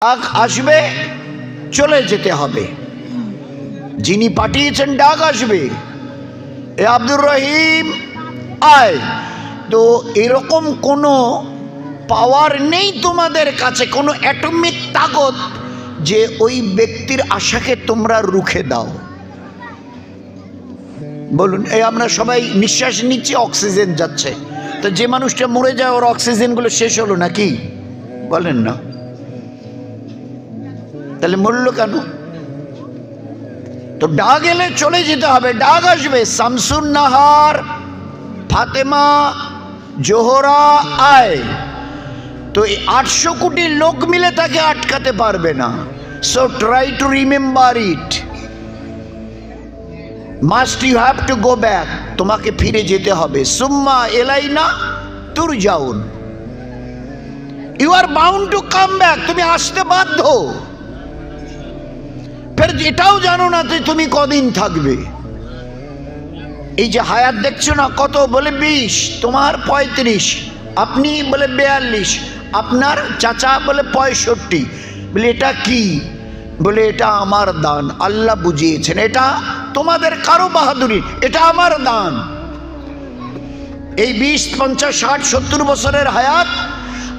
ডাক আসবে, চলে যেতে হবে। যিনি পাঠিয়েছেন ডাক আসবে, এ আব্দুর রহিম আয়। তো এরকম কোনো পাওয়ার নেই তোমাদের কাছে, কোনো অ্যাটমিক তাকত যে ওই ব্যক্তির আশাকে তোমরা রুখে দাও। বলুন, এই আমরা সবাই নিঃশ্বাস নিচ্ছি, অক্সিজেন যাচ্ছে, তো যে মানুষটা মরে যায় ওর অক্সিজেনগুলো শেষ হলো নাকি? বলেন না, তাহলে মরল কেন? তো ডাক এলে চলে যেতে হবে, ডাক আসবে। শামসুন নাহার, ফাতেমা, জোহরা আয়। তো এই 800 কোটি লোক মিলে তাকে আটকাতে পারবে না। So try to remember it, must you have to go back, তোমাকে ফিরে যেতে হবে। সুম্মা এলাইনা তুরজাউন, you are bound to come back, তুমি আসতে বাধ্য। ফের এটাও জানো না যে তুমি কদিন থাকবে। এই যে হায়াত দেখছো না কত, বলে 20, তোমার 35, আপনি বলে 42, আপনার চাচা বলে 65। বলে এটা কি? বলে এটা আমার দান, আল্লাহ বুঝিয়েছেন, এটা তোমাদের কারো বাহাদুরি, এটা আমার দান। এই 20, 50, 60, 70 বছরের হায়াত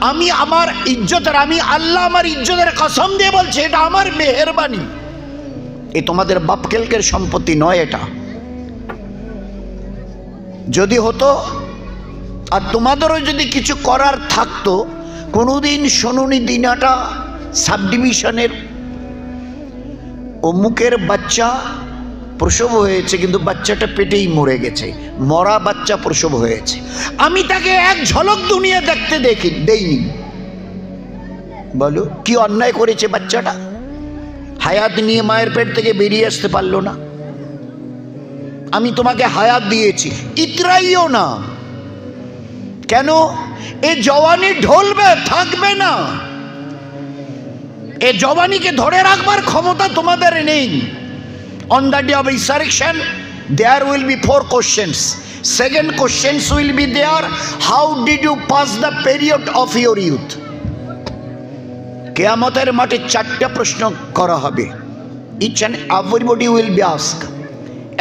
আমি আমার ইজ্জতের, আমি আল্লাহ আমার ইজ্জতের কসম দিয়ে বলছি, এটা আমার মেহেরবানি। এ তোমাদের বাপকেলকের সম্পত্তি নয়। এটা যদি হতো আর তোমাদেরও যদি কিছু করার থাকতো, কোনোদিন শোনুনি দিনাটা সাব ডিভিশনের অমুকের বাচ্চা প্রসব হয়েছে, কিন্তু বাচ্চাটা পেটেই মরে গেছে, মরা বাচ্চা প্রসব হয়েছে, আমি তাকে এক ঝলক দুনিয়া দেখতে দেইনি। বলো কি অন্যায় করেছে বাচ্চাটা? হায়াত নিয়ে মায়ের পেট থেকে বেরিয়ে আসতে পারলো না। আমি তোমাকে হায়াত দিয়েছি, ইতরাইও না কেন? এ জওয়ানি ঢলবে, থাকবে না। এ জওয়ানিকে ধরে রাখবার ক্ষমতা তোমাদের নেই। On the day of resurrection there will be 4 questions. Second questions will be there, how did you pass the period of your youth? কিয়ামতের মাঠে 4টা প্রশ্ন করা হবে। Each and everybody will be asked.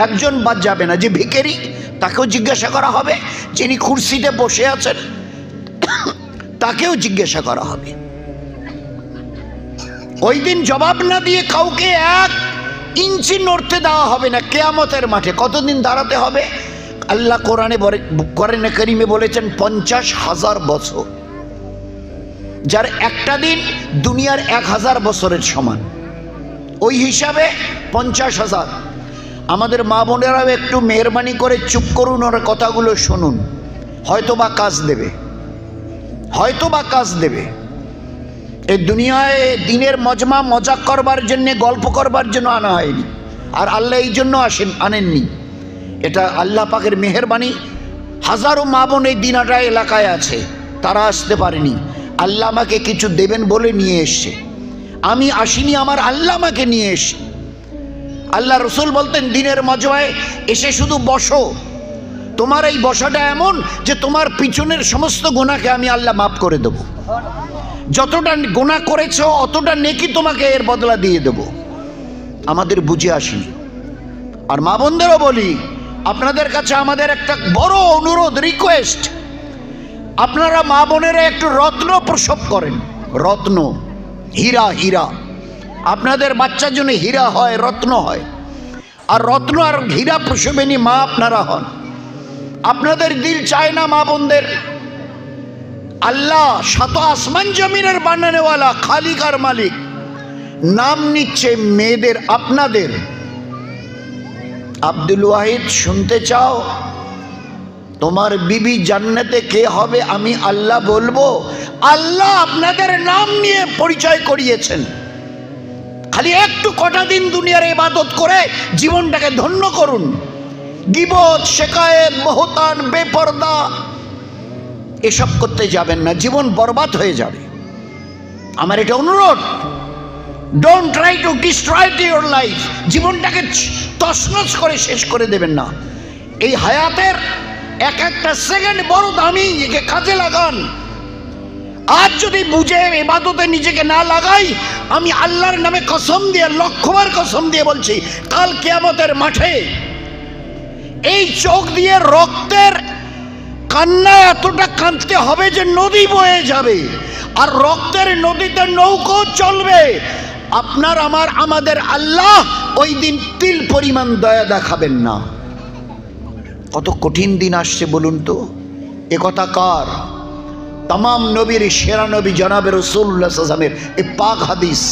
একজন বাদ যাবে না, যে ভিখারি তাকেও জিজ্ঞাসা করা হবে, যিনি কুরসিতে বসে আছেন তাকেও জিজ্ঞাসা করা হবে। ওই দিন জবাব না দিয়ে কাউকে 1 ইঞ্চি নড়তে দেওয়া হবে না। কিয়ামতের মাঠে কতদিন দাঁড়াতে হবে? আল্লাহ কোরআনে কারিমে বলেছেন 50,000 বছর, যার একটা দিন দুনিয়ার 1000 বছরের সমান। ওই হিসাবে 50,000। আমাদের মা বোনেরাও একটু মেহরবানি করে চুপ করুন, ওর কথাগুলো শুনুন, হয়তো বা কাজ দেবে, হয়তো বা কাজ দেবে। এই দুনিয়ায় দিনের মজমা মজাক করবার জন্যে, গল্প করবার জন্য আনা হয়নি, আর আল্লাহ এই জন্য আনেননি। এটা আল্লাহ পাকের মেহেরবানি। হাজারো মা বোন এই দিনাটা এলাকায় আছে, তারা আসতে পারেনি, আল্লাহ আমাকে কিছু দেবেন বলে নিয়ে এসছে। আমি আসিনি, আমার আল্লাহ আমাকে নিয়ে এসে। আল্লাহ রসুল বলতেন, দিনের মজমায় এসে শুধু বসো, তোমার এই বসাটা এমন যে তোমার পিছনের সমস্ত গুনাহকে আমি আল্লাহ মাফ করে দেব। যতটা গুনাহ করেছো অতটা নেকি তোমাকে এর বদলা দিয়ে দেব। আমাদের বুঝে আসেনি। আর মা বোনদেরও বলি, আপনাদের কাছে আমাদের একটা বড় অনুরোধ, রিকোয়েস্ট, আপনারা মা বোনেরা একটু রত্ন প্রসব করেন। রত্ন, হীরা, হীরা। আপনাদের বাচ্চার জন্য হীরা হয়, রত্ন হয়। আর রত্ন আর হীরা প্রসবেনি মা আপনারা হন। আপনাদের দিল চায় না মা বোনদের? আল্লাহ 7 আসমান জমিনের বানানেওয়ালা, খালিক আর মালিক, নাম নিচ্ছে মেয়েদের আপনাদের। আব্দুল ওয়াহিদ, শুনতে চাও তোমার বিবি জান্নাতে কে হবে? আমি আল্লাহ বলবো। আল্লাহ আপনাদের নাম নিয়ে পরিচয় করিয়েছেন। খালি একটু কটা দিন দুনিয়ার ইবাদত করে জীবনটাকে ধন্য করুন। গীবত, শিকায়েত, বহতান, বেপরদা এসব করতে যাবেন না, জীবন বরবাদ হয়ে যাবে। আমার এটা অনুরোধ, don't try to destroy your life. জীবনটাকে তছনছ করে শেষ করে দেবেন না। এই হায়াতের এক একটা সেকেন্ড বড় দামি, একে কাজে লাগান। আজ যদি বুঝে ইবাদতে নিজেকে না লাগাই, আমি আল্লাহর নামে কসম দিয়ে, লক্ষবার কসম দিয়ে বলছি, কাল কিয়ামতের মাঠে এই চোখ দিয়ে রক্তের কান্না এতটা কাঁদতে হবে যে নদী বয়ে যাবে, আর রক্তের নদীতে নৌকো চলবে। আপনার আমাদের আল্লাহ ওই দিন তিল পরিমাণ দয়া দেখাবেন না। কত কঠিন দিন আসছে বলুন তো। এ কথা কার? तमाम नबीर शेरा नबी जनाब रसूलुल्लाह सल्लल्लाहु अलैहि वसल्लम ए पाक हादिस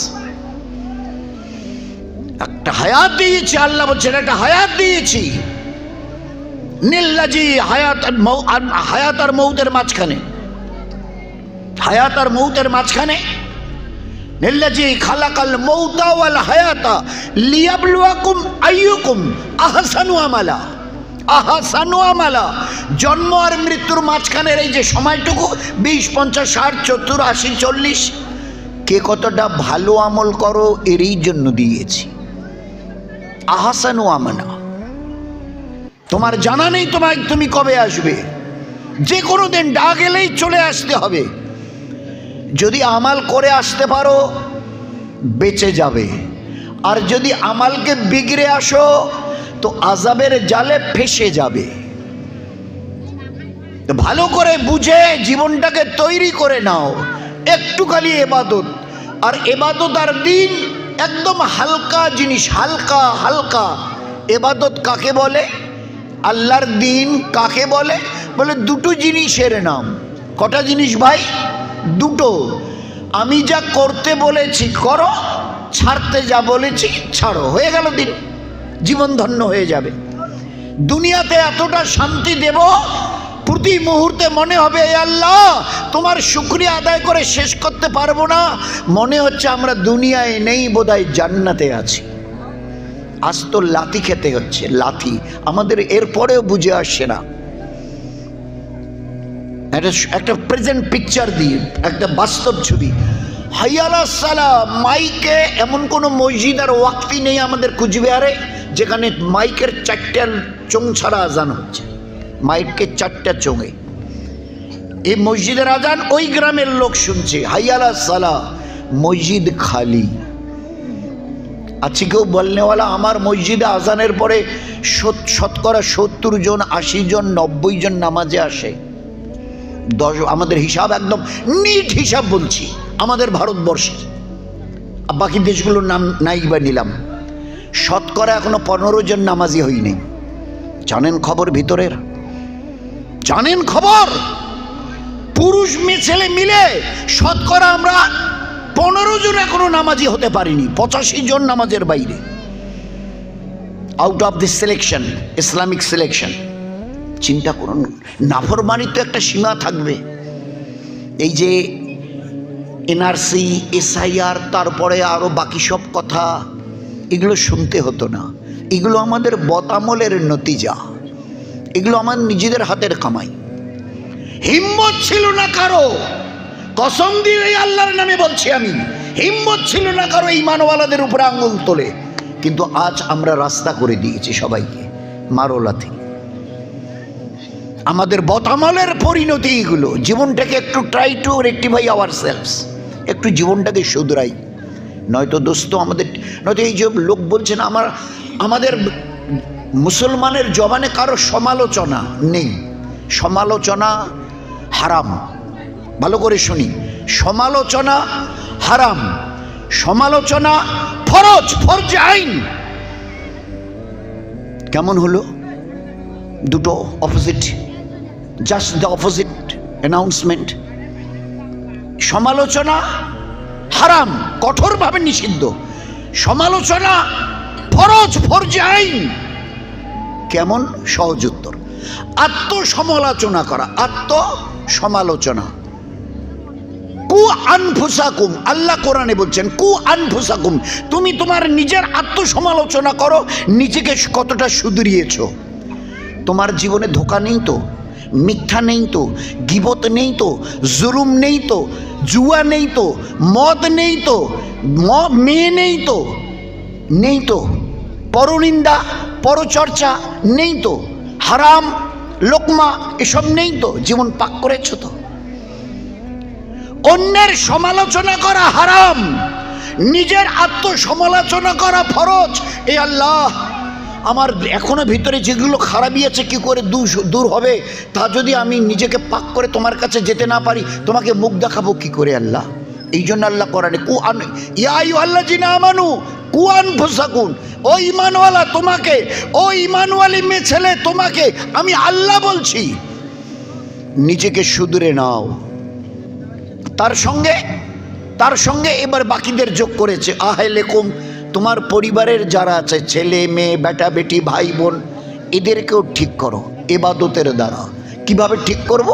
একটা হায়াত দিয়েছি। আল্লাহ বলছেন একটা হায়াত দিয়েছি, নিল্লাজি হায়াত আর মৌতের মাঝখানে, হায়াত আর মৌতের মাঝখানে নিল্লাজি খালাকাল মৌতা ওয়াল হায়াতা লিয়াবলুয়াকুম আইয়ুকুম আহসানু আমালা। আহসানু আমালা, জন্ম আর মৃত্যুর মাঝখানের এই যে সময়টুকু 20, 50, 60, 70, 80, 40, কে কতটা ভালো আমল করো এরই জন্য দিয়েছি। আহসানু আমালা, তোমার জানা নেই তুমি কবে আসবে, যে কোনো দিন ডাক এলেই চলে আসতে হবে। যদি আমাল করে আসতে পারো বেঁচে যাবে, আর যদি আমালকে বিগড়ে আসো তো আযাবের জালে ফেসে যাবে। তো ভালো করে বুঝে জীবনটাকে তৈরি করে নাও। একটু খালি ইবাদত, আর ইবাদত আর দিন একদম হালকা জিনিস, হালকা হালকা। ইবাদত কাকে বলে? আল্লাহর দিন কাকে বলে? বলে দুটো জিনিসের নাম। কটা জিনিস ভাই? দুটো। আমি যা করতে বলেছি করো, ছাড়তে যা বলেছি ছাড়ো, হয়ে গেল দিন, জীবন ধন্য হয়ে যাবে। দুনিয়াতে এতটা শান্তি দেব, প্রতি মুহূর্তে মনে হবে এ আল্লাহ তোমার শুকরিয়া আদায় করে শেষ করতে পারবো না, মনে হচ্ছে আমরা দুনিয়ায় নেই, বোধহয় জান্নাতে আছি। আজ তো লাথি খেতে হচ্ছে, লাথি আমাদের এরপরেও বুঝে আসছে না। একটা প্রেজেন্ট পিকচার দিয়ে, একটা বাস্তব ছবি। হাইয়ালা সালা মাইকে এমন কোনো মসজিদ আর ওয়াক্তি নেই আমাদের কুচবিহারে যেখানে মাইকের 4টা চোং ছাড়া আজান হচ্ছে। মাইকে 4টা চোঙে এই মসজিদের আজান ওই গ্রামের লোক শুনছে। হাইয়ালা সালা, মসজিদ খালি আছে। কেউ বলনেওয়ালা আমার মসজিদে আজানের পরে শতকরা 70 জন, 80 জন, 90 জন নামাজে আসে। আমাদের হিসাব একদম নিট হিসাব বলছি, আমাদের ভারতবর্ষের, বাকি দেশগুলোর নাম নাই বা নিলাম, শতকরা এখনো 15 জন নামাজি হয়নি। জানেন খবর ভিতরের? জানেন খবর? পুরুষ মেয়ে ছেলে মিলে শতকরা আমরা 15 জন এখনো নামাজি হতে পারিনি। 85 জন নামাজের বাইরে, out of this selection, Islamic selection. চিন্তা করুন, নাফরমানির তো একটা সীমা থাকবে। এই যে এনআরসি, এসআইআর, তারপরে আরো বাকি সব কথা, এগুলো শুনতে হতো না। এগুলো আমাদের বদামলের নতিজা, এগুলো আমার নিজেদের হাতের কামাই। হিম্মত ছিল না কারো, কসম দিয়ে আল্লাহর নামে বলছি আমি, হিম্মত ছিল না কারো ঈমানওয়ালাদের উপরে আঙ্গুল তোলে। কিন্তু আজ আমরা রাস্তা করে দিয়েছি সবাইকে, মারো লাথি। আমাদের বদামলের পরিণতি এগুলো। জীবনটাকে একটু ট্রাই টু রেক্টিফাই আওয়ারসেলভস, একটু জীবনটাকে শুধরাই। নয়তো দোস্ত আমাদের, নয়তো এই যে লোক বলছেন আমাদের মুসলমানের জবানে কারো সমালোচনা নেই। সমালোচনা হারাম, ভালো করে শুনি, সমালোচনা হারাম, সমালোচনা ফরজ, ফরজে আইন। কেমন হলো? দুটো opposite, just the opposite announcement. সমালোচনা হারাম, কঠোরভাবে নিষিদ্ধ। সমালোচনা ফরজ, ফরজে আইন। কেমন? সহজ উত্তর, আত্মসমালোচনা করা, আত্মসমালোচনা। কু আনফুসাকুম, আল্লাহ কোরআনে বলছেন কু আনফুসাকুম, তুমি তোমার নিজের আত্মসমালোচনা করো, নিজেকে কতটা শুধরিয়েছো। তোমার জীবনে ধোঁকা নেই তো, মিথ্যা নেই তো, গীবত নেই তো, জুলুম নেই তো, জুয়া নেই তো, মদ নেই তো, মেয়ে নেই তো, নেই তো, পরনিন্দা, পরচর্চা নেই তো, হারাম লোকমা এসব নেই তো, জীবন পাক করেছ তো। অন্যের সমালোচনা করা হারাম, নিজের আত্মসমালোচনা করা ফরজ। এ আল্লাহ, আমার এখনো ভিতরে যেগুলো খারাপই আছে কি করে দূর হবে, তা যদি আমি নিজেকে পাক করে তোমার কাছে যেতে না পারি, তোমাকে মুখ দেখাবো কি করে আল্লাহ? এই জন্য আল্লাহ কোরআনে ইয়া আইয়ুহাল্লাযিনা আমানু কু আনফুসাকুম, ও ঈমানওয়ালা তোমাকে, ও ঈমানওয়ালি মেয়ে ছেলে তোমাকে আমি আল্লাহ বলছি, নিজেকে শুধরে নাও। তার সঙ্গে এবার বাকিদের যোগ করেছে, আহলেকুম, তোমার পরিবারের যারা আছে, ছেলে মেয়ে বেটা বেটি ভাই বোন, এদেরকেও ঠিক করো ইবাদতের দ্বারা। কিভাবে ঠিক করব?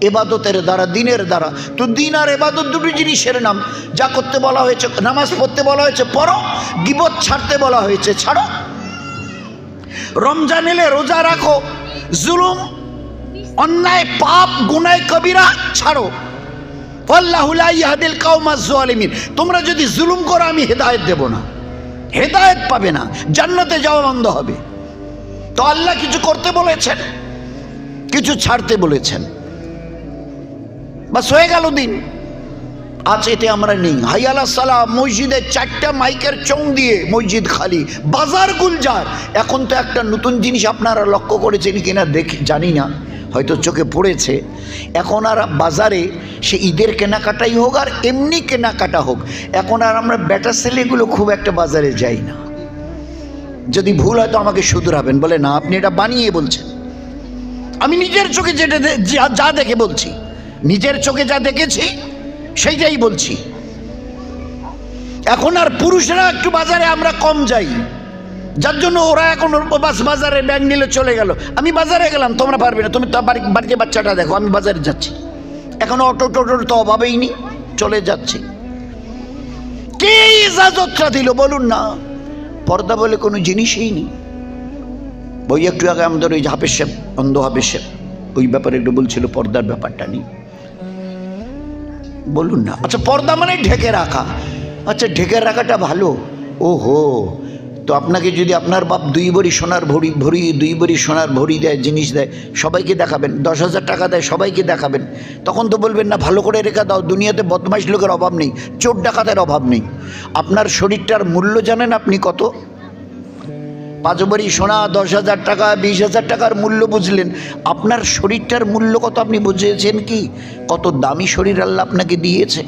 ইবাদতের দ্বারা, দিনের দ্বারা। তো দিন আর ইবাদত দুটি জিনিসের নাম। যা করতে বলা হয়েছে, নামাজ পড়তে বলা হয়েছে পড়ো, গীবত ছাড়তে বলা হয়েছে ছাড়ো, রমজান এলে রোজা রাখো, জুলুম অন্যায় পাপ গুনাহ কবিরা ছাড়ো। আল্লাহু লা ইয়াহদিল কওমাজ জালিমিন, তোমরা যদি জুলুম করো আমি হেদায়েত দেব না, হেদায়েত পাবে না, জান্নাতে যাওয়া বন্ধ হবে। তো আল্লাহ কিছু করতে বলেছেন, কিছু ছাড়তে বলেছেন, বাস হয়ে গেল দিন। আজ এতে আমরা নেই। হাইয়া আলাস সালাহ, মসজিদে 4টা মাইকের চং দিয়ে মসজিদ খালি, বাজার গুলজার। এখন তো একটা নতুন জিনিস আপনারা লক্ষ্য করেছেন কিনা দেখি জানি না, হয়তো চোখে পড়েছে। এখন আর বাজারে সে ঈদের কেনাকাটাই হোক আর এমনি কেনাকাটা হোক, এখন আর আমরা বেটা ছেলেগুলো খুব একটা বাজারে যাই না। যদি ভুল হয় তো আমাকে শুধরাবেন, বলে না আপনি এটা বানিয়ে বলছেন। আমি নিজের চোখে যেটা যা দেখে বলছি, নিজের চোখে যা দেখেছি সেইটাই বলছি। এখন আর পুরুষরা একটু বাজারে আমরা কম যাই, যার জন্য ওরা এখন বাজারে ব্যাগ নিলে চলে গেল। আমি বাজারে গেলাম, তোমরা পারবে না, তুমি তো বাড়িতে বাচ্চাটা দেখো, আমি বাজারে যাচ্ছি। এখন অটো টোটোর তো অভাবেই নেই, চলে যাচ্ছি। কে ইজাজতটা দিল বলুন না? পর্দা বলে কোনো জিনিসই নেই। বই একটু আগে আমাদের ওই হাফেজ সাহেব, অন্ধ হাফেজ সাহেব, ওই ব্যাপারে একটু বলছিল, পর্দার ব্যাপারটা নেই বলুন না। আচ্ছা, পর্দা মানে ঢেকে রাখা। আচ্ছা, ঢেকে রাখাটা ভালো। ওহো, তো আপনাকে যদি আপনার বাপ 2 ভরি সোনার ভরি 2 ভরি সোনার ভরি দেয়, জিনিস দেয়, সবাইকে দেখাবেন, 10,000 টাকা দেয়, সবাইকে দেখাবেন, তখন তো বলবেন না ভালো করে রেখে দাও। দুনিয়াতে বদমাইশ লোকের অভাব নেই, চোর ডাকাতের অভাব নেই। আপনার শরীরটার মূল্য জানেন আপনি কত? 5 ভরি সোনা, 10,000 টাকা, 20,000 টাকার মূল্য বুঝলেন, আপনার শরীরটার মূল্য কত আপনি বুঝেছেন কি? কত দামি শরীর আল্লাহ আপনাকে দিয়েছে।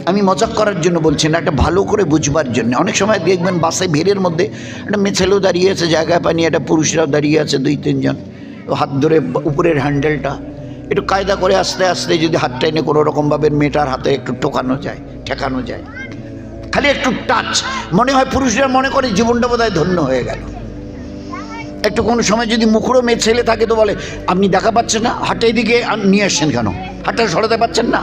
আমি মজাক করার জন্য বলছি না, একটা ভালো করে বুঝবার জন্য। অনেক সময় দেখবেন বাসে ভিড়ের মধ্যে একটা মেয়ে ছেলেও দাঁড়িয়ে আছে জায়গায় পানি, একটা পুরুষরাও দাঁড়িয়ে আছে 2-3 জন, হাত ধরে উপরের হ্যান্ডেলটা একটু কায়দা করে আস্তে আস্তে যদি হাতটা এনে কোনো রকমভাবে মেয়েটার হাতে একটু ঠেকানো যায়, খালি একটু টাচ, মনে হয় পুরুষরা মনে করে জীবনটা বোধহয় ধন্য হয়ে গেল। একটু কোনো সময় যদি মুখরো মেয়ে ছেলে থাকে তো বলে আপনি দেখা পাচ্ছেন না, হাটে দিকে নিয়ে আসছেন কেন, হাটটা সরাতে পারছেন না।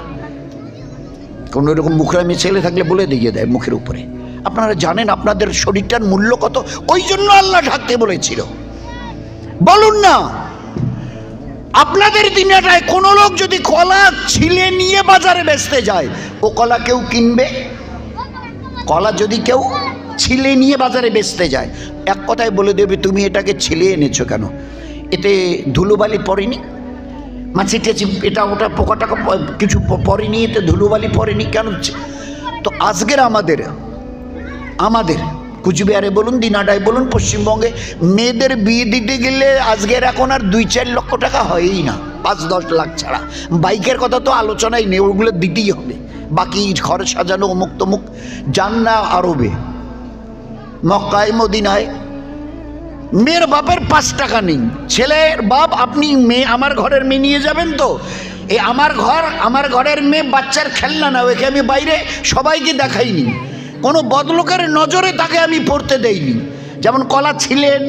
কোনো এরকম মুখরা মেয়ে ছেলে থাকলে বলে দিয়ে দেয় মুখের উপরে। আপনারা জানেন আপনাদের শরীরটার মূল্য কত? ওই জন্য আল্লাহ ঢাকতে বলেছিল। বলুন না, আপনাদের দিনটায় কোনো লোক যদি কলা ছিলে নিয়ে বাজারে বেচতে যায়, ও কলা কেউ কিনবে? কলা যদি কেউ ছিলে নিয়ে বাজারে বেচতে যায়, এক কথায় বলে দেবে তুমি এটাকে ছিলে এনেছো কেন, এতে ধুলোবালি পড়েনি, মাছি টেছি এটা ওটা পোকাটা কিছু পড়েনি, এতে ধুলোবালি পড়েনি কেন? তো আজকের আমাদের কুচবিহারে বলুন, দিনাটায় বলুন, পশ্চিমবঙ্গে মেয়েদের বিয়ে দিতে গেলে আজকের এখন আর 2-4 লক্ষ টাকা হয়ই না, 5-10 লাখ ছাড়া। বাইকের কথা তো আলোচনাই নেই, ওগুলো দিতেই হবে। বাকি ঘর সাজানো অমুক তমুক। যান না আরবে, মক্কায় মদিনায়, মেয়ের বাপের 5 টাকা নেই, ছেলের বাপ আপনি আমার ঘরের মেয়ে নিয়ে যাবেন তো, এই আমার ঘরের মেয়ে বাচ্চার খেলনা না, ওকে আমি বাইরে সবাইকে দেখাইনি, কোনো বদলোকের নজরে তাকে আমি পড়তে দেইনি। যেমন কলা ছিলেন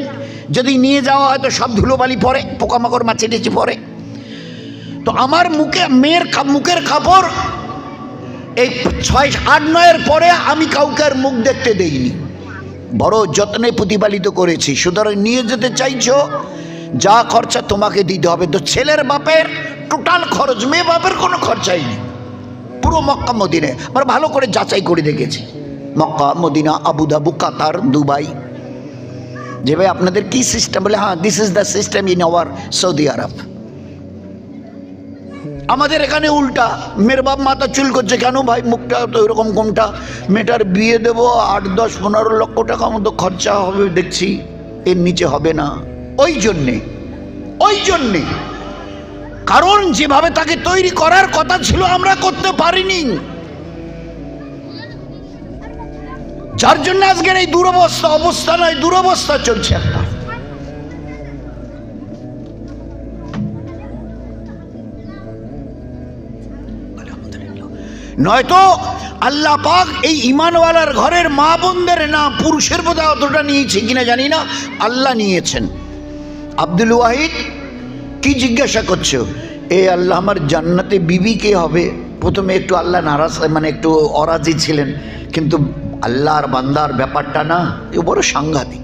যদি নিয়ে যাওয়া হয় তো সব ধুলোবালি পড়ে, পোকামাকড় মাছি টেছি পড়ে। তো আমার মেয়ের মুখের কাপড় এই 6-8-9 পরে আমি কাউকে আর মুখ দেখতে দেইনি, বড় যত্নে প্রতিপালিত করেছি। সুতরাং নিয়ে যেতে চাইছো, যা খরচা তোমাকে দিতে হবে। তো ছেলের বাপের টোটাল খরচ, মেয়ে বাপের কোনো খরচাই নেই। পুরো মক্কা মদিনায় আমরা ভালো করে যাচাই করে দেখেছি, Makkah Medina, Abu Dhabi, Qatar, Dubai. যে ভাই আপনাদের কি সিস্টেম, বলে হ্যাঁ this is the system in our Saudi Arab. আমাদের এখানে উল্টা, মেয়ের বাপ মাথা চুল করছে, কেন ভাই মুখটা তো এরকম কোনটা, মেয়েটার বিয়ে দেবো 8-10-15 লক্ষ টাকা মতো খরচা হবে দেখছি, এর নিচে হবে না। ওই জন্যে কারণ যেভাবে তাকে তৈরি করার কথা ছিল আমরা করতে পারিনি, যার জন্য আজকের এই অবস্থা নয়, দুরবস্থা চলছে একটা। নয়তো আল্লাহ পাক এই ঈমানওয়ালার ঘরের মা বোনদের না পুরুষের বোধহয় অতটা নিয়েছে কিনা জানি না, আল্লাহ নিয়েছেন। আব্দুল ওয়াহিদ কি জিজ্ঞাসা করছো? এ আল্লাহ, আমার জান্নাতে বিবি কে হবে? প্রথমে একটু আল্লাহ নারাজ, মানে একটু অরাজি ছিলেন, কিন্তু আল্লাহর বান্দার ব্যাপারটা না, এ বড় সাংঘাতিক।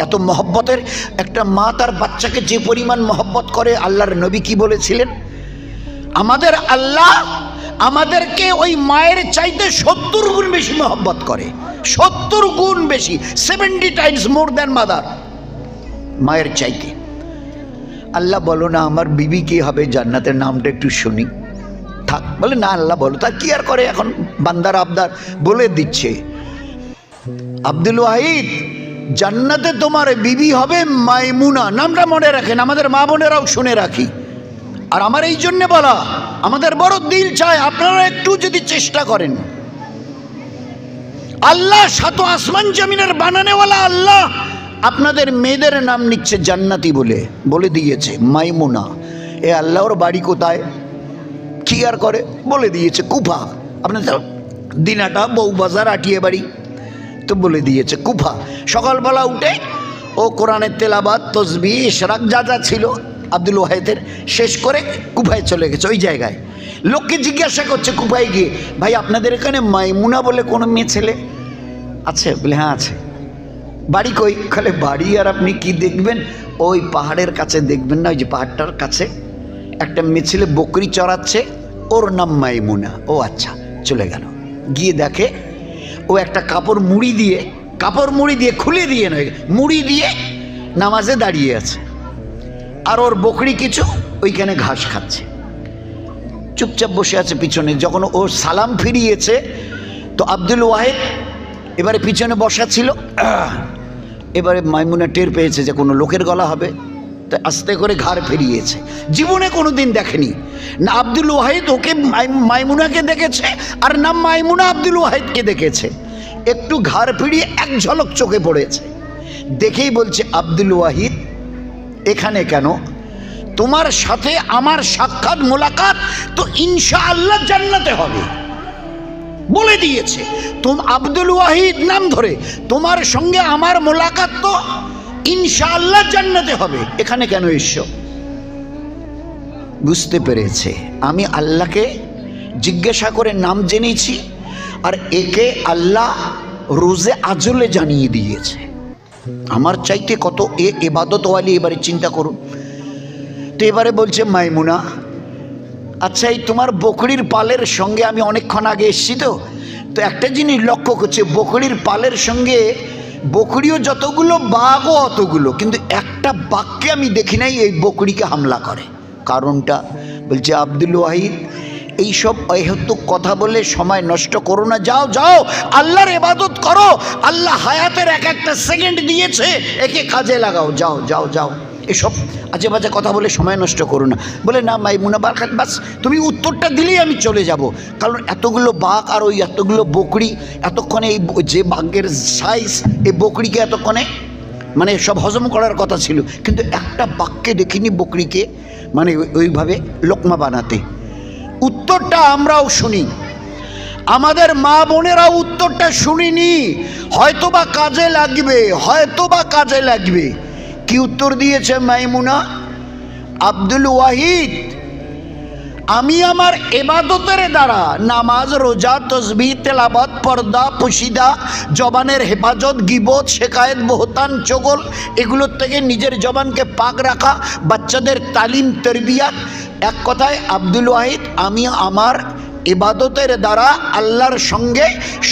এত মহব্বতের একটা মা তার বাচ্চাকে যে পরিমাণ মহব্বত করে, আল্লাহর নবী কি বলেছিলেন? আমাদের আল্লাহ আমাদেরকে ওই মায়ের চাইতে 70 গুণ বেশি মহব্বত করে, 70 গুণ বেশি, 70 টাইমস মোর দ্যান মাদার, মায়ের চাইতে। আল্লাহ বলো না আমার বিবি কি হবে জান্নাতের, নামটা একটু শুনি। থাক, বলে না আল্লাহ বলো। তা কি আর করে, এখন বান্দার আবদার বলে দিচ্ছে। আব্দুল ওয়াহিদ, জান্নাতে তোমার বিবি হবে মাইমুনা, নামটা মনে রাখেন, আমাদের মা বোনেরাও শুনে রাখি। আর আমার এই জন্যে বলা, আমাদের বড় দিল চায় আপনারা একটু যদি চেষ্টা করেন। আল্লাহ সাত আসমান জমিনের বানানেওয়ালা আল্লাহ আপনাদের মেয়েদের নাম নিচ্ছে জান্নাতি বলে দিয়েছে মাইমুনা। এ আল্লাহর বাড়ি কোথায়, কি আর করে, বলে দিয়েছে কুফা। আপনাদের দিনাটা বউবাজার আটিয়ে বাড়ি, তো বলে দিয়েছে কুফা। সকালবেলা উঠে ও কোরআনের তেলাবাত, তসবিহ, ইশরাক যা যা ছিল আব্দুল ওয়াহিদের শেষ করে কুফায় চলে গেছে। ওই জায়গায় লোককে জিজ্ঞাসা করছে কুফায় গিয়ে, ভাই আপনাদের এখানে মাইমুনা বলে কোনো মেয়ে ছেলে আছে? বলে হ্যাঁ আছে। বাড়ি কই? খালে বাড়ি আর আপনি কি দেখবেন, ওই পাহাড়ের কাছে দেখবেন না, ওই যে পাহাড়টার কাছে একটা মেয়ে ছেলে বকরি চড়াচ্ছে, ওর নাম মাইমুনা। ও আচ্ছা, চলে গেল। গিয়ে দেখে ও একটা কাপড় মুড়ি দিয়ে খুলে দিয়ে নয়, মুড়ি দিয়ে নামাজে দাঁড়িয়ে আছে, আর ওর বকরি কিছু ওইখানে ঘাস খাচ্ছে, চুপচাপ বসে আছে পিছনে। যখন ও সালাম ফিরিয়েছে, তো আব্দুল ওয়াহিদ এবারে পিছনে বসা ছিল, এবারে মাইমুনা টের পেয়েছে যে কোনো লোকের গলা হবে, তো আস্তে করে ঘাড় ফিরিয়েছে। জীবনে কোনো দিন দেখেনি না আব্দুল ওয়াহিদ ওকে মাইমুনাকে দেখেছে, আর না মাইমুনা আব্দুল ওয়াহিদকে দেখেছে। একটু ঘাড় ফিরিয়ে এক ঝলক চোখে পড়েছে, দেখেই বলছে আব্দুল ওয়াহিদ এখানে কেন? তোমার সাথে আমার সাক্ষাৎ মোলাকাত তো ইনশাআল্লাহ জান্নাতে হবে, বলে দিয়েছে। আব্দুল ওয়াহিদ নাম ধরে, তোমার সঙ্গে আমার মোলাকাত তো ইনশাআল্লাহ জান্নাতে হবে, এখানে কেন এসছো? বুঝতে পেরেছে আমি আল্লাহকে জিজ্ঞাসা করে নাম জেনেছি, আর একে আল্লাহ রোজে আজলে জানিয়ে দিয়েছে। আমার চাইতে কত ইবাদতওয়ালি, এবারে চিন্তা করুন। তো এবারে বলছে মাইমুনা, আচ্ছা এই তোমার বকরির পালের সঙ্গে আমি অনেকক্ষণ আগে এসেছি, তো একটা জিনিস লক্ষ্য করছে, বকরির পালের সঙ্গে বকরিও যতগুলো, বাঘও অতগুলো, কিন্তু একটা বাঘকে আমি দেখি নাই এই বকরিকে হামলা করে। কারণটা? বলছে আব্দুল ওয়াহিদ এইসব অহেতুক কথা বলে সময় নষ্ট করো না, যাও যাও আল্লাহর ইবাদত করো, আল্লাহ হায়াতের এক একটা সেকেন্ড দিয়েছে, একে কাজে লাগাও, যাও যাও যাও, এসব আজে বাজে কথা বলে সময় নষ্ট করো না। বলে না মাইমুনা বাস তুমি উত্তরটা দিলেই আমি চলে যাব, কারণ এতগুলো বাঘ আর ওই এতগুলো বকরি, এতক্ষণে এই যে বাঘের সাইজ, এই বকরিকে এতক্ষণে মানে সব হজম করার কথা ছিল, কিন্তু একটা বাঘকে দেখিনি বকরিকে মানে ওইভাবে লোকমা বানাতে। উত্তরটা আমরাও শুনি, আমাদের মা বোনেরাও উত্তরটা শুনিনি, হয়তোবা কাজে লাগবে, হয়তোবা কাজে লাগবে। কি উত্তর দিয়েছে মাইমুনা? আব্দুল ওয়াহিদ আমি আমার ইবাদতের দ্বারা, নামাজ, রোজা, তসবিহ, তেলাওয়াত, পর্দা, পুশিদা, জবানের হেফাজত, গীবত, শেকায়েত, বহতান, চগল, এগুলোর থেকে নিজের জবানকে পাক রাখা, বাচ্চাদের তালিম, তরবিয়াত, এক কথায় আব্দুল ওয়াহিদ আমি আমার ইবাদতের দ্বারা আল্লাহর সঙ্গে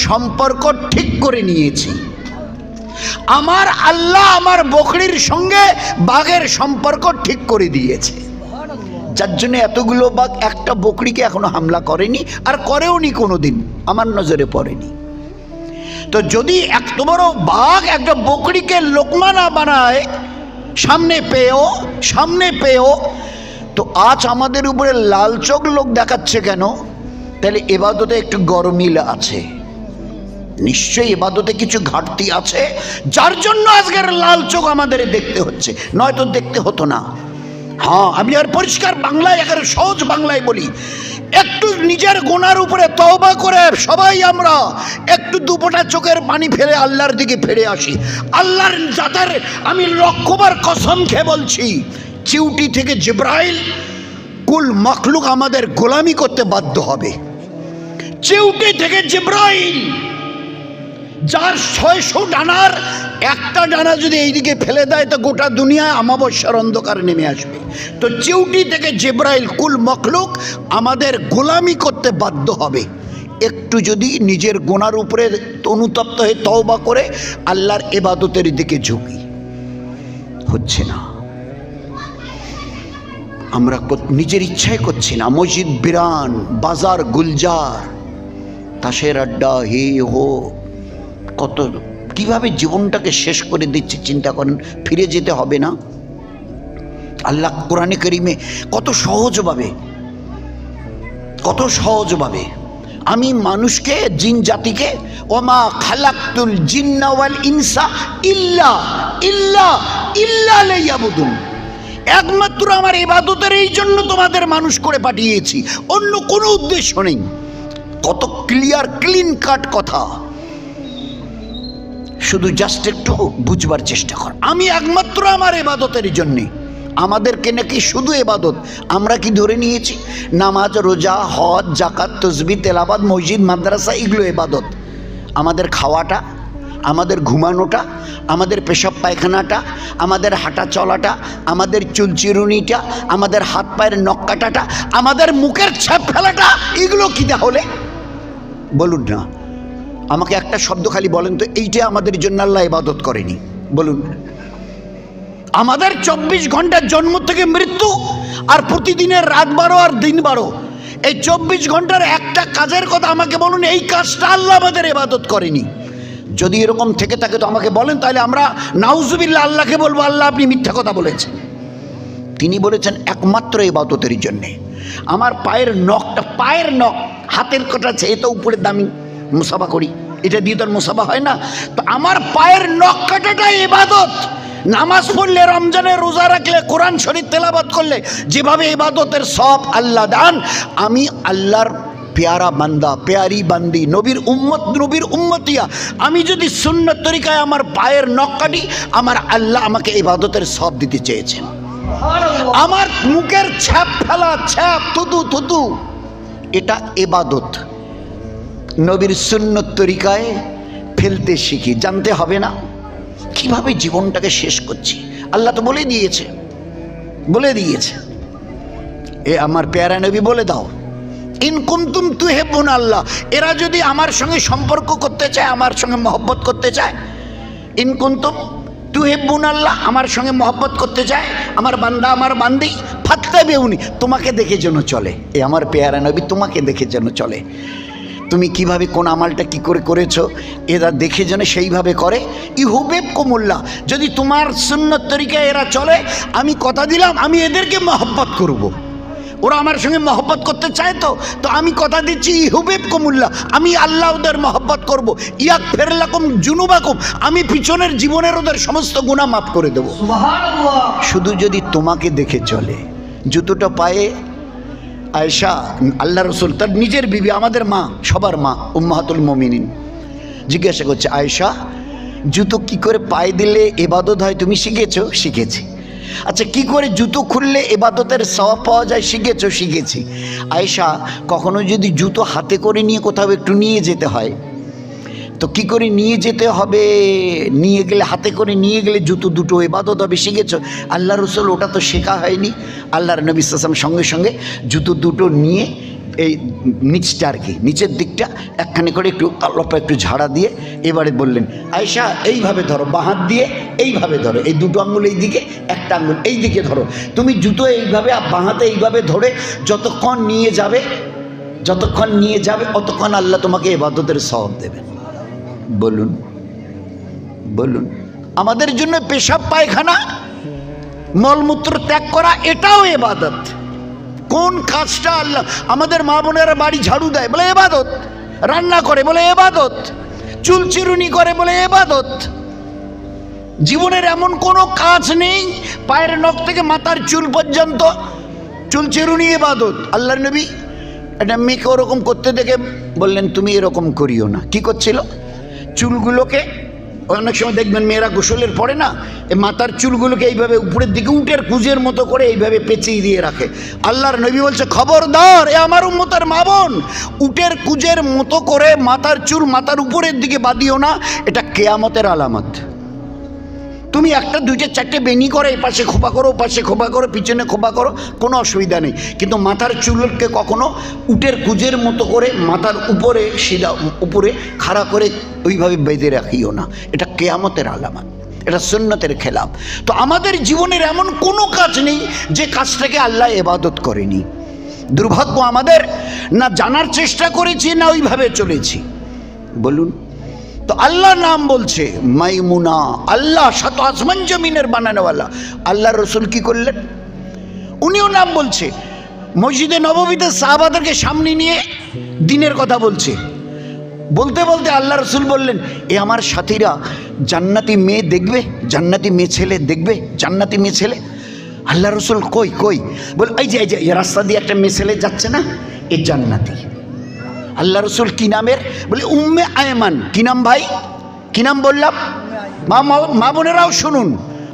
সম্পর্ক ঠিক করে নিয়েছি। আমার আল্লাহ আমার বকরির সঙ্গে বাঘের সম্পর্ক ঠিক করে দিয়েছে। যার জন্য এতগুলো বাঘ একটা বকরিকে এখনো হামলা করেনি, আর করেওনি কোনোদিন, আমার নজরে পড়েনি। তো যদি এত বড় বাঘ একটা বকরিকে লোকমা না বানায় সামনে পেয়েও, তো আজ আমাদের উপরে লাল চোখ লোক দেখাচ্ছে কেন? তাহলে এবাদতে একটু গরমিল আছে, নিশ্চয়ই এবাদতে কিছু ঘাটতি আছে, যার জন্য আজকের লাল চোখ আমাদের দেখতে হচ্ছে, নয়তো দেখতে হতো না। হ্যাঁ, আমি আর পরিষ্কার বাংলায়, একেবারে সহজ বাংলায় বলি, একটু নিজের গুনার উপরে তওবা করে সবাই আমরা একটু দুপোটা চোখের পানি ফেলে আল্লাহর দিকে ফিরে আসি। আল্লাহর জাতের আমি লক্ষবার কসম খেয়ে বলছি, চিউটি থেকে জিব্রাইল কুল মখলুক আমাদের গোলামি করতে বাধ্য হবে। চিউটি থেকে জিব্রাইল, যার 600 ডানার একটা ডানা যদি এইদিকে ফেলে দেয় তো গোটা দুনিয়ায় অমাবস্যার অন্ধকার নেমে আসবে। তো চিউটি থেকে জিব্রাইল কুল মখলুক আমাদের গোলামি করতে বাধ্য হবে। একটু যদি নিজের গুনার উপরে অনুতপ্ত হয়ে তওবা করে আল্লাহর ইবাদতের দিকে ঝুঁকি, হচ্ছে না। আমরা নিজের ইচ্ছায় করছি না। মসজিদ বিরান, বাজার গুলজার, তাসের আড্ডা, হে হো, কত কিভাবে জীবনটাকে শেষ করে দিচ্ছে চিন্তা করেন। ফিরে যেতে হবে না? আল্লাহ কোরআনে কারীমে কত সহজভাবে আমি মানুষকে, জিন জাতিকে, ওমা খালাকতুল জিন্না ওয়াল ইনসা ইল্লা লিয়াবুদুন, একমাত্র আমার ইবাদতের এই জন্য তোমাদের মানুষ করে পাঠিয়েছি, অন্য কোনো উদ্দেশ্য নেই। কত ক্লিয়ার, ক্লিন কাট কথা। শুধু জাস্ট একটু বুঝবার চেষ্টা কর। আমি একমাত্র আমার ইবাদতের জন্যে। আমাদেরকে নাকি শুধু ইবাদত, আমরা কি ধরে নিয়েছি? নামাজ, রোজা, হজ, জাকাত, তসবিহ, তেলাওয়াত, মসজিদ, মাদ্রাসা, এগুলো ইবাদত। আমাদের খাওয়াটা, আমাদের ঘুমানোটা, আমাদের পেশাব পায়খানাটা, আমাদের হাঁটা চলাটা, আমাদের চুলচিরুনিটা, আমাদের হাত পায়ের নখ কাটাটা, আমাদের মুখের ছাপ ফেলাটা, এগুলো কি তাহলে? বলুন না, আমাকে একটা শব্দ খালি বলেন তো, এইটা আমাদের জন্য আল্লাহ ইবাদত করেনি? বলুন। আমাদের 24 ঘন্টার জন্ম থেকে মৃত্যু, আর প্রতিদিনের রাত 12 আর দিন 12, এই 24 ঘন্টার একটা কাজের কথা আমাকে বলুন, এই কাজটা আল্লাহ আমাদের ইবাদত করেনি? যদি এরকম থেকে থাকে তো আমাকে বলেন, তাহলে আমরা নাউজুবিল্লাহ আল্লাহকে বলবো, আল্লাহ আপনি মিথ্যা কথা বলেছেন। তিনি বলেছেন একমাত্র ইবাদতের জন্যে। আমার পায়ের নখ হাতের কাটা আছে, এটা উপরে দামি মুসাফা করি, এটা দিয়ে তো মুসাফা হয় না। তো আমার পায়ের নখ কাটাটা ইবাদত। নামাজ পড়লে, রমজানে রোজা রাখলে, কোরআন শরীফ তেলাওয়াত করলে যেভাবে ইবাদতের সব আল্লাহ দান, আমি আল্লাহর পেয়ারা বান্দা, পেয়ারি বান্দি, নবীর উম্মতিয়া, আমি যদি সুন্নত তরিকায় আমার পায়ের নখ কাটি, আমার আল্লাহ আমাকে ইবাদতের সব দিতে চেয়েছেন। আমার মুখের ছাপ ফেলা, ছাপ থুতু, এটা ইবাদত। নবীর সুন্নত তরিকায় ফেলতে শিখি, জানতে হবে না কিভাবে জীবনটাকে শেষ করছি। আল্লাহ তো বলে দিয়েছে। এ আমার পেয়ারা নবী বলে দাও, ইন কুনতুম তুহিব্বুন আল্লাহ, এরা যদি আমার সঙ্গে সম্পর্ক করতে চায়, আমার সঙ্গে মহব্বত করতে চায়, ইন কুনতুম তুহিব্বুন আল্লাহ, আমার সঙ্গে মহব্বত করতে চায়, আমার বান্দা, আমার বান্দি, ফাত্তাবিউনি, তোমাকে দেখে যেন চলে। এ আমার পেয়ারা নবী তোমাকে দেখে যেন চলে। তুমি কিভাবে কোন আমলটা কি করে করেছো এরা দেখে যেন সেইভাবে করে। ইহুবিবকুমুল্লাহ, যদি তোমার সুন্নত তরিকায় এরা চলে, আমি কথা দিলাম আমি এদেরকে মহব্বত করব। ওরা আমার সঙ্গে মহব্বত করতে চায়, তো আমি কথা দিচ্ছি ইহুবিবকুমুল্লাহ, আমি আল্লাহ ওদের মহব্বত করব। ইয়াগফির লাকুম যুনুবাকুম, আমি পিছনের জীবনের ওদের সমস্ত গুনাহ মাফ করে দেব। সুবহানাল্লাহ। শুধু যদি তোমাকে দেখে চলে। জুতোটা পায়ে আয়েশা, আল্লাহ রসুল তার নিজের বিবি, আমাদের মা, সবার মা, উম্মাহাতুল মুমিনিন, জিজ্ঞাসা করছে, আয়েশা জুতো কি করে পায়ে দিলে ইবাদত হয় তুমি শিখেছো? শিখেছি। আচ্ছা, কি করে জুতো খুললে ইবাদতের সওয়াব পাওয়া যায়? শিখেছি। আয়েশা, কখনো যদি জুতো হাতে করে নিয়ে কোথাও একটু নিয়ে যেতে হয়, তো কি করে নিয়ে যেতে হবে? নিয়ে গেলে, হাতে করে নিয়ে গেলে জুতো দুটো ইবাদত হবে, শিখেছ? আল্লাহ রসুল ওটা তো শেখা হয়নি। আল্লাহর নবী সাল্লাল্লাহু আলাইহি ওয়াসাল্লাম সঙ্গে সঙ্গে জুতো দুটো নিয়ে এই নিচটা আর কি, নিচের দিকটা একখানে করে একটু অল্প একটু ঝাড়া দিয়ে এবারে বললেন, আয়েশা এইভাবে ধরো, বাঁ হাত দিয়ে এইভাবে ধরো, এই দুটো আঙ্গুল এই দিকে, একটা আঙ্গুল এই দিকে ধরো, তুমি জুতো এইভাবে বাঁ হাতে এইভাবে ধরে যতক্ষণ নিয়ে যাবে অতক্ষণ আল্লাহ তোমাকে ইবাদতের সওয়াব দেবেন। বলুন বলুন, আমাদের জন্য পেশাব পায়খানা মলমূত্র ত্যাগ করা এটাও ইবাদত। কোন কাজটা আল্লাহ, আমাদের মা বোনেরা বাড়ি ঝাড়ু দেয় বলে ইবাদত, রান্না করে বলে ইবাদত, চুল চিরুনি করে বলে ইবাদত। জীবনের এমন কোনো কাজ নেই পায়ের নখ থেকে মাথার চুল পর্যন্ত চুল চিরুনি ইবাদত। আল্লাহর নবী একটা মেয়েকে ওরকম করতে দেখে বললেন, তুমি এরকম করিও না। কি করছিল? চুলগুলোকে, অনেক সময় দেখবেন মেয়েরা গোসলের পরে না, এই মাথার চুলগুলোকে এইভাবে উপরের দিকে উটের কুজের মতো করে এইভাবে পেঁচিয়ে দিয়ে রাখে। আল্লাহর নবী বলছে, খবরদার, এ আমার উম্মতের মা বোন, উটের কুজের মতো করে মাথার চুল মাথার উপরের দিকে বাঁধিও না, এটা কেয়ামতের আলামত। তুমি একটা দুইটা চারটে বেনি করে এই পাশে খোপা করো, পাশে খোপা করো, পিছনে খোপা করো, কোনো অসুবিধা নেই, কিন্তু মাথার চুলকে কখনো উটের কুজের মতো করে মাথার উপরে সিধা উপরে খাড়া করে ওইভাবে বেঁধে রাখিও না, এটা কেয়ামতের আলামত, এটা সুন্নতের খেলাফ। তো আমাদের জীবনের এমন কোনো কাজ নেই যে কাজটাকে আল্লাহ ইবাদত করেনি। দুর্ভাগ্য আমাদের, না জানার চেষ্টা করেছি না ওইভাবে চলেছি। বলুন তো, আল্লাহ নাম বলছে মাইমুনা, আল্লাহ সাত আসমান জমিনের বানানোওয়ালা। আল্লাহ রসুল কি করলেন? উনিও নাম বলছে। মসজিদে নববীতে সাহাবাদেরকে সামনে নিয়ে দিনের কথা বলছে, বলতে বলতে আল্লাহ রসুল বললেন, এ আমার সাথীরা জান্নাতি মেয়ে দেখবে, জান্নাতি মেয়ে ছেলে দেখবে, জান্নাতি মেয়ে ছেলে। আল্লাহ রসুল কই কই? বল, এই যে রাস্তা দিয়ে একটা মেয়ে ছেলে যাচ্ছে না, এ জান্নাতি। আল্লাহ রসুল কি নামের? বলে উম্মে আয়মান। কি নাম ভাই? কি নাম বললাম? মা বোনেরাও শুনুন,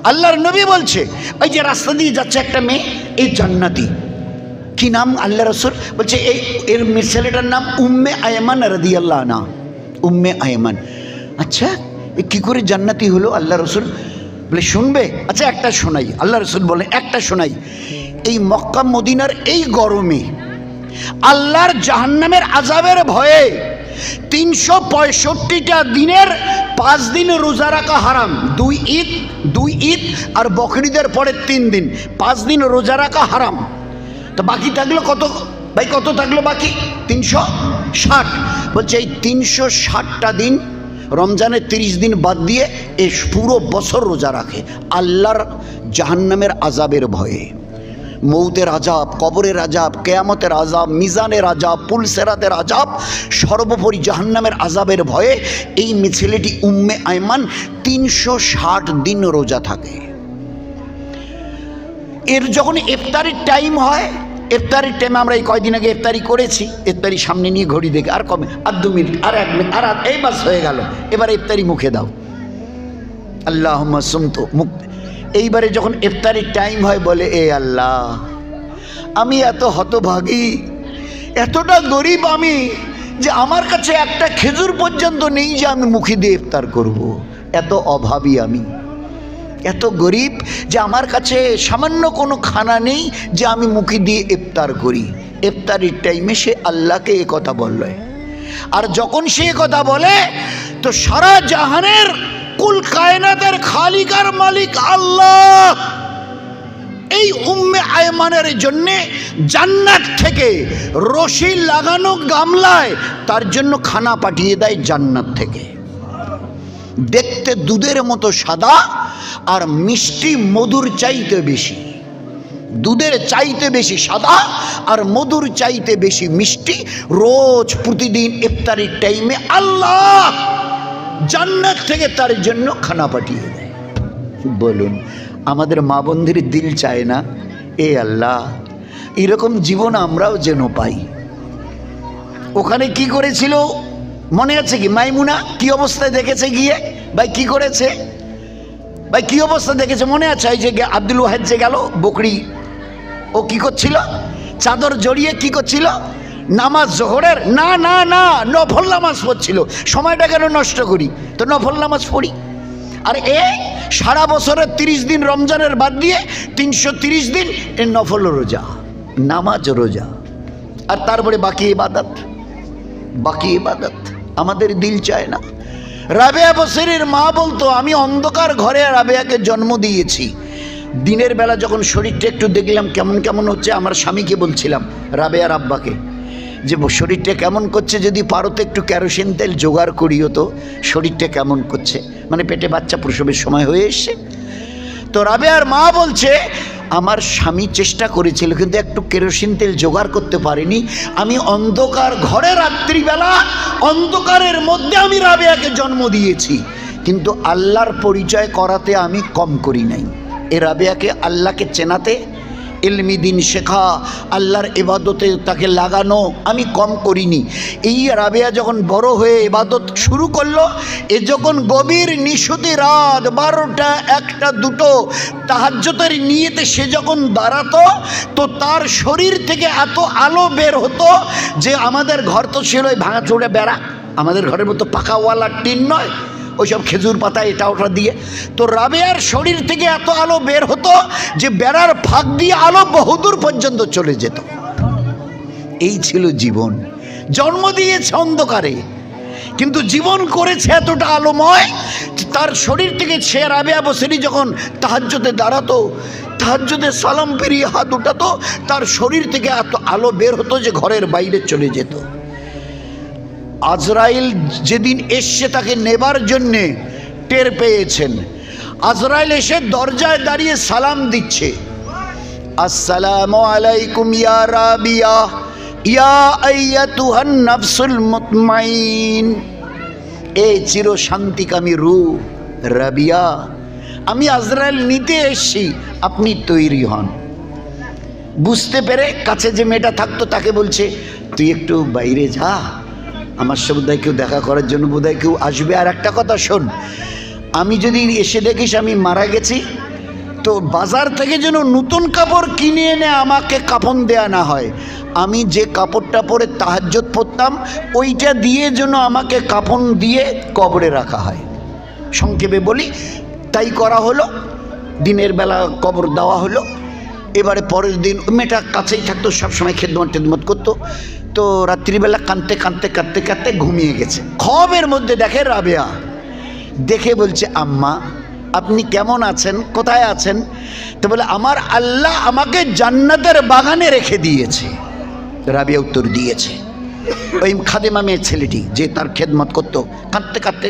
আল্লাহর নবী বলছে, ওই যে রাস্তা দিয়ে যাচ্ছে একটা মেয়ে, এই জান্নাতি। কি নাম? আল্লাহ রসুল বলছে এর মেয়ে ছেলেটার নাম উম্মে আয়মান রাদিয়াল্লাহু আনহা, উম্মে আয়মান। আচ্ছা, এ কি করে জান্নাতি হলো? আল্লাহ রসুল বলে, শুনবে? আচ্ছা একটা শোনাই। আল্লাহ রসুল বলে, একটা শোনাই। এই মক্কা মদিনার এই গরমে আল্লাহর জাহান্নামের আযাবের ভয়ে 365টা দিনের 5 দিন রোজা রাখা হারাম। 2 ঈদ আর বকরিদের পরে 3 দিন, 5 দিন রোজা রাখা হারাম। তো বাকি থাকলো কত ভাই? কত থাকলো বাকি? 360। বলছে এই 360টা দিন, রমজানের 30 দিন বাদ দিয়ে এই পুরো বছর রোজা রাখে আল্লাহর জাহান্নামের আযাবের ভয়ে। মৌতের আযাব, কবরের আযাব, কিয়ামতের আযাব, মিজানের আযাব, পুলসেরাতের আযাব, সর্বোপরি জাহান্নামের আযাবের ভয়ে এই ছেলেটি উম্মে আয়মান 360 দিন রোজা থাকে। এর যখন ইফতারির টাইম হয়, ইফতারির টাইমে আমরা এই কয়দিন আগে ইফতারি করেছি, ইফতারি সামনে নিয়ে ঘড়ি দেখে, আর কমে, আর 2 মিনিট, আর 1 মিনিট, আর এই বাস হয়ে গেল, এবার ইফতারি মুখে দাও, আল্লাহুম্মা সুমতু মুখ। এইবারে যখন ইফতারির টাইম হয় বলে, এ আল্লাহ, আমি এত হতভাগী, এতটা গরিব আমি, যে আমার কাছে একটা খেজুর পর্যন্ত নেই যে আমি মুখে দিয়ে ইফতার করব। এত অভাবী আমি, এত গরিব যে আমার কাছে সামান্য কোনো খানা নেই যে আমি মুখে দিয়ে ইফতার করি। ইফতারির টাইমে সে আল্লাহকে এ কথা বলল। আর যখন সে কথা বলে, তো সারা জাহানের কুল কায়নাতের খালিকার মালিক আল্লাহ এই উম্মে আয়মানের জন্য জান্নাত থেকে রশি লাগানো গামলায় তার জন্য খানা পাঠিয়ে দেয় জান্নাত থেকে। দেখতে দুধের মতো সাদা, আর মিষ্টি মধুর চাইতে বেশি, দুধের চাইতে বেশি সাদা আর মধুর চাইতে বেশি মিষ্টি। রোজ প্রতিদিন ইফতারির টাইমে আল্লাহ জান্নাত থেকে তার জন্য খানা পাঠিয়ে দেয়। বলুন, আমাদের মা বোনদের দিল চায় না, এ আল্লাহ, এরকম জীবন আমরাও যেন পাই। ওখানে কি করেছিল মনে আছে কি? মাইমুনা কি অবস্থায় দেখেছে গিয়ে? ভাই কি করেছে? ভাই কি অবস্থা দেখেছে মনে আছে? এই যে আব্দুল ওয়াহেদ যে গেল বকরি, ও কি করছিল? চাদর জড়িয়ে কি করছিল? নামাজ জোহরের না না না নফল নামাজ পড়ছিল। সময়টা কেন নষ্ট করি, তো নফল নামাজ পড়ি। আর এ সারা বছরের 30 দিন রমজানের বাদ দিয়ে 330 দিন এ নফল রোজা, নামাজ রোজা। আর তারপরে বাকি ইবাদত, বাকি ইবাদত আমাদের দিল চায় না। রাবেয়া বসরির মা বলতো, আমি অন্ধকার ঘরে রাবেয়াকে জন্ম দিয়েছি। দিনের বেলা যখন শরীরটা একটু দেখলাম কেমন কেমন হচ্ছে, আমার স্বামীকে বলছিলাম, রাবেয়ার আব্বাকে, যে শরীরটা কেমন করছে, যদি পারো তো একটু কেরোসিন তেল জোগাড় করিও তো, শরীরটা কেমন করছে, মানে পেটে বাচ্চা প্রসবের সময় হয়ে এসছে। তো রাবেয়ার মা বলছে, আমার স্বামী চেষ্টা করেছিল কিন্তু একটু কেরোসিন তেল জোগাড় করতে পারিনি। আমি অন্ধকার ঘরে রাত্রিবেলা অন্ধকারের মধ্যে আমি রাবেয়াকে জন্ম দিয়েছি, কিন্তু আল্লাহর পরিচয় করাতে আমি কম করি নাই। এ রাবেয়াকে আল্লাহকে চেনাতে, ইলমি দিন শেখা, আল্লাহর ইবাদতে তাকে লাগানো আমি কম করিনি। এই রাবেয়া যখন বড় হয়ে ইবাদত শুরু করলো, এ যখন গভীর নিশুতি রাত 12টা 1টা 2টো তাহাজ্জুদের নিয়তে সে যখন দাঁড়াতো, তো তার শরীর থেকে এত আলো বের হতো যে আমাদের ঘর তো ছিল ওই ভাঙাচোড়া বেড়া, আমাদের ঘরের মতো পাকাওয়ালা টিন নয়, ওইসব খেজুর পাতা এটা ওটা দিয়ে। তো রাবেয়ার শরীর থেকে এত আলো বের হতো যে বেড়ার ফাঁক দিয়ে আলো বহুদূর পর্যন্ত চলে যেত। এই ছিল জীবন। জন্ম দিয়েছে অন্ধকারে, কিন্তু জীবন করেছে এতটা আলোময়, তার শরীর থেকে সে রাবেয়া বসরি যখন তাহাজ্জুদে দাঁড়াতো, তাহাজ্জুদে সালাম ফিরিয়ে হাত উঠাতো, তার শরীর থেকে এত আলো বের হতো যে ঘরের বাইরে চলে যেত। আজরাইল যেদিন এসছে তাকে নেবার জন্যে টের পেয়েছেন। আজরাইল এসে দরজায় দাঁড়িয়ে সালাম দিচ্ছে, আসসালামু আলাইকুম ইয়া রাবিয়া ইয়া আইয়াতুহান নাফসুল মুতমাইন। এই চির শান্তিকামী রূহ রাবিয়া, আমি আজরাইল নিতে এসছি, আপনি তৈরি হন। বুঝতে পেরে কাছে যে মেয়েটা থাকতো তাকে বলছে, তুই একটু বাইরে যা, আমার সাথে বোধহয় কেউ দেখা করার জন্য বোধহয় কেউ আসবে। আর একটা কথা শোন, আমি যদি এসে দেখিস আমি মারা গেছি, তো বাজার থেকে যেন নতুন কাপড় কিনে এনে আমাকে কাফন দেয়া না হয়। আমি যে কাপড়টা পরে তাহাজ্জুদ পড়তাম ওইটা দিয়ে যেন আমাকে কাফন দিয়ে কবরে রাখা হয়। সংক্ষেপে বলি, তাই করা হলো। দিনের বেলা কবর দেওয়া হলো। এবারে পরের দিন মেয়েটা কাছেই থাকতো, সবসময় খেদমত করতো। তো রাত্রিবেলা কাঁদতে কাঁদতে কাঁদতে কাঁদতে ঘুমিয়ে গেছে। খবের মধ্যে দেখে রাবেয়া, দেখে বলছে, আম্মা আপনি কেমন আছেন, কোথায় আছেন? তো বলে, আমার আল্লাহ আমাকে জান্নাতের বাগানে রেখে দিয়েছে। রাবেয়া উত্তর দিয়েছে। ওই খাদেমা মেয়ের ছেলেটি যে তার খেদমত করতো, কাঁদতে কাঁদতে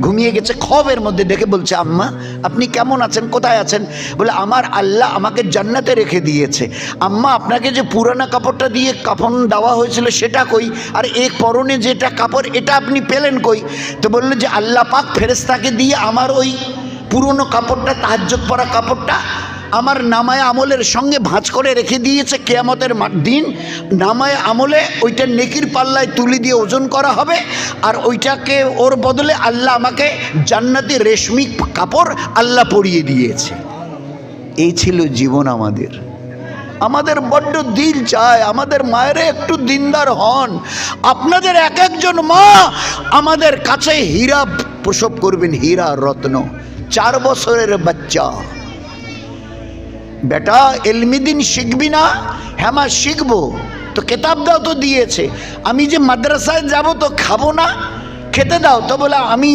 ঘুমিয়ে গেছে। খবের মধ্যে দেখে বলছে, আম্মা আপনি কেমন আছেন, কোথায় আছেন? বলে, আমার আল্লাহ আমাকে জান্নাতে রেখে দিয়েছে। আম্মা আপনাকে যে পুরানা কাপড়টা দিয়ে কাফন দেওয়া হয়েছিল সেটা কই, আর এক পরনে যেটা কাপড় এটা আপনি পেলেন কই? তো বললো যে আল্লাহ পাক ফেরেশতাকে দিয়ে আমার ওই পুরনো কাপড়টা, তাহাজ্জুদ পরা কাপড়টা আমার নামায়ে আমলের সঙ্গে ভাঁজ করে রেখে দিয়েছে। কিয়ামতের দিন নামায়ে আমলে ওইটা নেকির পাল্লায় তুলে দিয়ে ওজন করা হবে, আর ওইটাকে ওর বদলে আল্লাহ আমাকে জান্নাতি রেশমি কাপড় আল্লাহ পরিয়ে দিয়েছে। এই ছিল জীবন আমাদের। আমাদের বড্ড দিল চায় আমাদের মায়েরা একটু দিনদার হন। আপনাদের এক একজন মা আমাদের কাছে হীরা প্রসব করবেন, হীরা রত্ন। 4 বছরের বাচ্চা, বেটা ইলমি দিন শিখবি না? হ্যাঁ মা শিখবো। তো কেতাব দাও, তো দিয়েছে। আমি যে মাদ্রাসায় যাব তো খাবো না, খেতে দাও। তো বলে, আমি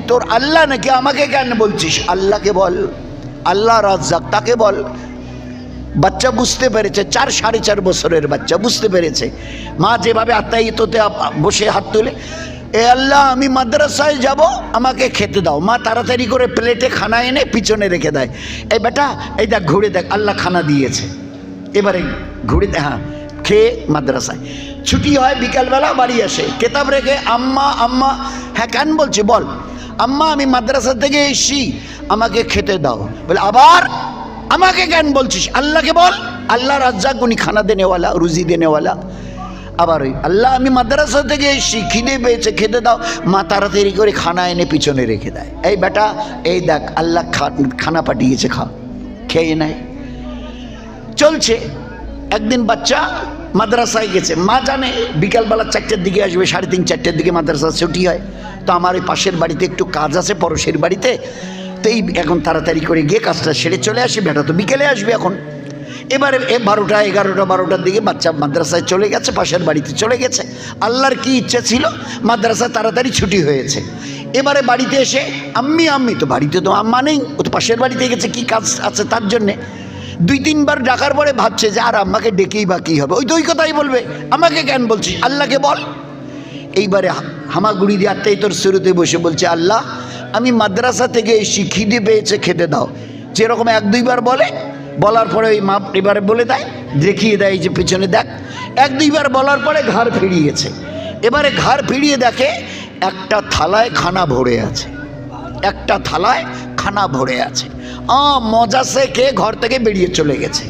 তোর আল্লাহ নাকি, আমাকে কেন বলছিস? আল্লাহকে বল, আল্লাহ রাজ্জাক তাকে বল। বাচ্চা বুঝতে পেরেছে, 4-4.5 বছরের বাচ্চা বুঝতে পেরেছে। মা যেভাবে আত্মায়িততে বসে হাত তুলে, এ আল্লাহ আমি মাদ্রাসায় যাব, আমাকে খেতে দাও। মা তাড়াতাড়ি করে প্লেটে খানা এনে পিছনে রেখে দেয়। এই বেটা এই দেখ, ঘুরে দেখ, আল্লাহ খানা দিয়েছে। এবারে ঘুরে, হ্যাঁ খেয়ে মাদ্রাসায় ছুটি হয়, বিকালবেলা বাড়ি আসে, কেতাব রেখে, আম্মা আম্মা। হ্যাঁ কেন বলছি বল? আম্মা আমি মাদ্রাসা থেকে এসছি, আমাকে খেতে দাও। বলে, আবার আমাকে কেন বলছিস? আল্লাহকে বল, আল্লাহ রাজ্জাক, উনি খানা দেনেওয়ালা, রুজি দেনেওয়ালা। আবার ওই আল্লাহ আমি মাদ্রাসা থেকে এসছি, খিদে পেয়েছে, খেতে দাও। মা তাড়াতাড়ি করে খানা এনে পিছনে রেখে দেয়। এই বেটা এই দেখ, আল্লাহ খানা পাঠিয়েছে, খা, খেয়ে নেয়। চলছে। একদিন বাচ্চা মাদ্রাসায় গেছে, মা জানে বিকালবেলা 4টার দিকে আসবে, 3:30-4টার দিকে মাদ্রাসা ছুটি হয়। তো আমার ওই পাশের বাড়িতে একটু কাজ আছে, পড়োশের বাড়িতে। তো এই এখন তাড়াতাড়ি করে গিয়ে কাজটা সেরে চলে আসি, বেটা তো বিকেলে আসবে। এখন এবারে 12টা 11টা 12টার দিকে বাচ্চা মাদ্রাসায় চলে গেছে, পাশের বাড়িতে চলে গেছে। আল্লাহর কি ইচ্ছা ছিল, মাদ্রাসা তাড়াতাড়ি ছুটি হয়েছে। এবারে বাড়িতে এসে আম্মি তো বাড়িতে তো আম্মা নেই, ও তো পাশের বাড়িতে গেছে, কি কাজ আছে তার জন্যে। 2-3 বার ডাকার পরে ভাবছে যে আর আম্মাকে ডেকেই বা কী হবে, ওই তো ওই কথাই বলবে, আমাকে কেন বলছিস, আল্লাহকে বল। এইবারে হামাগুড়ি দিয়ে আত্মাই তোর শুরুতে বসে বলছে, আল্লাহ আমি মাদ্রাসা থেকে এসে খিদে পেয়েছে, খেতে দাও। যেরকম 1-2 বার বলে, বলার পরে ওই মা এবারে বলে দেয়, দেখিয়ে দেয় যে পেছনে দেখ। 1-2 বার বলার পরে ঘাড় ফিরিয়েছে। এবারে ঘাড় ফিরিয়ে দেখে একটা থালায় খানা ভরে আছে, একটা থালায় খানা ভরে আছে। মজা সে খেয়ে ঘর থেকে বেরিয়ে চলে গেছে।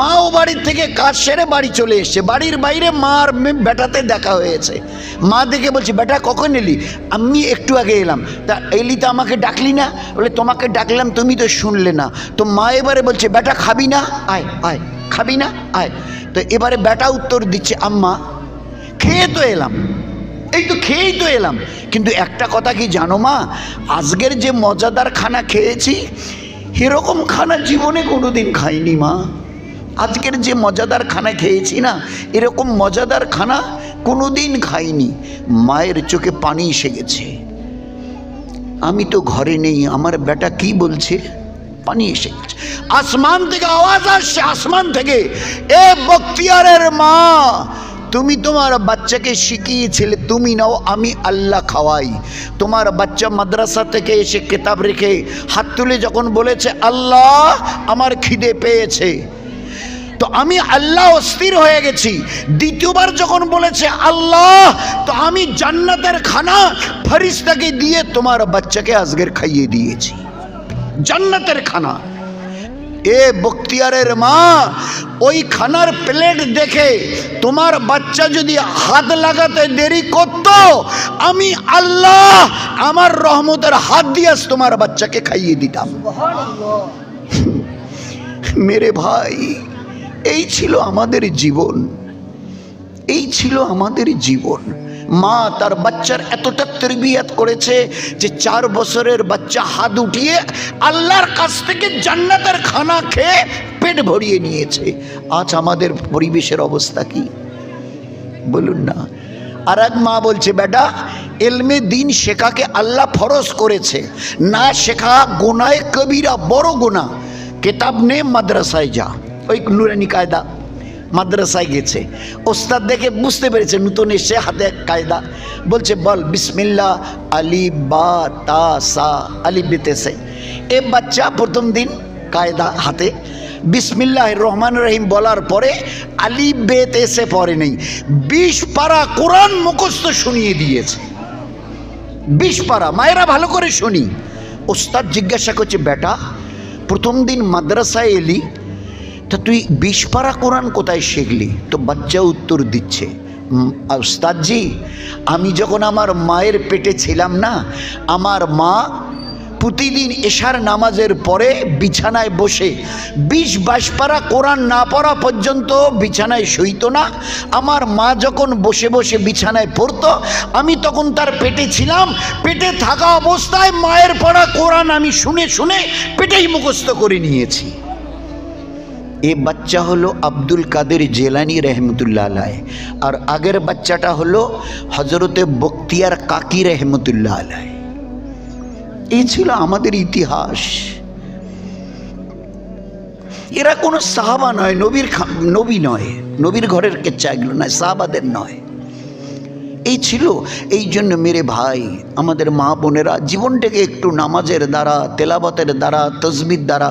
মাও বাড়ির থেকে কাজ সেরে বাড়ি চলে এসছে। বাড়ির বাইরে মা আর বেটাতে দেখা হয়েছে। মা দেখে বলছে, বেটা কখন এলি? আমি একটু আগে এলাম। তা এলি তো আমাকে ডাকলি না? বলে তোমাকে ডাকলাম, তুমি তো শুনলে না। তো মা এবারে বলছে, বেটা খাবি না? আয় আয়, খাবি না? আয়। তো এবারে বেটা উত্তর দিচ্ছে, আম্মা খেয়ে তো এলাম, এই তো খেয়েই তো এলাম, কিন্তু একটা কথা কি জানো মা, আজকের যে মজাদার খানা খেয়েছি এরকম খানা জীবনে কোনোদিন খাইনি মা। আজকের যে মজাদার খানা খেয়েছি না, এরকম মজাদার খানা কোনোদিন খাইনি। মায়ের চোখে পানি এসে গেছে। আমি তো ঘরে নেই, আমার বেটা কি বলছে, পানি এসে গেছে। আসমান থেকে আওয়াজ আসছে, আসমান থেকে, এ বখতিয়ারের মা, তুমি তোমার বাচ্চাকে শিখিয়েছিলে, তুমি নাও, আমি আল্লাহ খাওয়াই। তোমার বাচ্চা মাদ্রাসা থেকে এসে কিতাব রেখে হাত তুলে যখন বলেছে, আল্লাহ আমার খিদে পেয়েছে, তো আমি আল্লাহ অস্থির হয়ে গেছি। দ্বিতীয়বার যখন বলেছে আল্লাহ, তো আমি জান্নাতের খানা ফেরেশতাকে দিয়ে তোমার বাচ্চাকে আজকের খাইয়ে দিয়েছি, জান্নাতের খানা। এ বখতিয়ারের মা, ওই খানার প্লেট দেখে তোমার বাচ্চা যদি হাত লাগাতে দেরি করত, আমি আল্লাহ আমার রহমতের হাত দিয়ে তোমার বাচ্চাকে খাইয়ে দিতাম। মেরে ভাই, এই ছিল আমাদের জীবন, এই ছিল আমাদের জীবন। মা তার বাচ্চার এতটা তরবিয়ত করেছে যে 4 বছরের বাচ্চা হাত উঠিয়ে আল্লাহর কাছ থেকে জান্নাতের খানা খেয়ে পেট ভরিয়ে নিয়েছে। আজ আমাদের পরিবেশের অবস্থা কি বলুন না। আর এক মা বলছে, বেটা ইলমে দিন শেখাকে আল্লাহ ফরজ করেছে, না শেখা গুনাহে কবিরা, বড় গুনাহ। কিতাব নে মাদ্রাসায় যা। ওই নুরানি কায়দা মাদ্রাসায় গেছে, ওস্তাদ দেখে বুঝতে পেরেছে নতুন এসে, হাতে কায়দা বলছে, বল বিসমিল্লাহ আলিফ বা তা সা, আলিফ বেতেছে। এ বাচ্চা প্রথম দিন কায়দা হাতে বিসমিল্লাহির রহমানির রহিম বলার পরে আলিফ বেতেছে পড়ে নেই, 20 পারা কোরআন মুখস্থ শুনিয়ে দিয়েছে। 20 পারা। মায়েরা ভালো করে শুনি। ওস্তাদ জিজ্ঞাসা করছে, বেটা প্রথম দিন মাদ্রাসায় এলি, তা তুই 20 পারা কোরআন কোথায় শিখলি? তো বাচ্চা উত্তর দিচ্ছে, উস্তাদজি আমি যখন আমার মায়ের পেটে ছিলাম না, আমার মা প্রতিদিন এশার নামাজের পরে বিছানায় বসে 20-22 পারা কোরআন না পড়া পর্যন্ত বিছানায় শুইত না। আমার মা যখন বসে বসে বিছানায় পড়তো, আমি তখন তার পেটে ছিলাম। পেটে থাকা অবস্থায় মায়ের পড়া কোরআন আমি শুনে শুনে পেটেই মুখস্থ করে নিয়েছি। এ বাচ্চা হলো আব্দুল কাদের জেলানি রহমতুল্লাহ আলাইহ, আর আগের বাচ্চাটা হলো হজরতে বখতিয়ার কাকি রহমতুল্লাহ আলাইহ। এই ছিল আমাদের ইতিহাস। এরা কোনো সাহাবা নয়, নবী নয়, নবীর ঘরের কেচ্চা এগুলো নয়, সাহাবাদের নয়। এই ছিল। এই জন্য মেরে ভাই, আমাদের মা বোনেরা জীবনটাকে একটু নামাজের দ্বারা, তেলাওয়াতের দ্বারা, তাসবিহ দ্বারা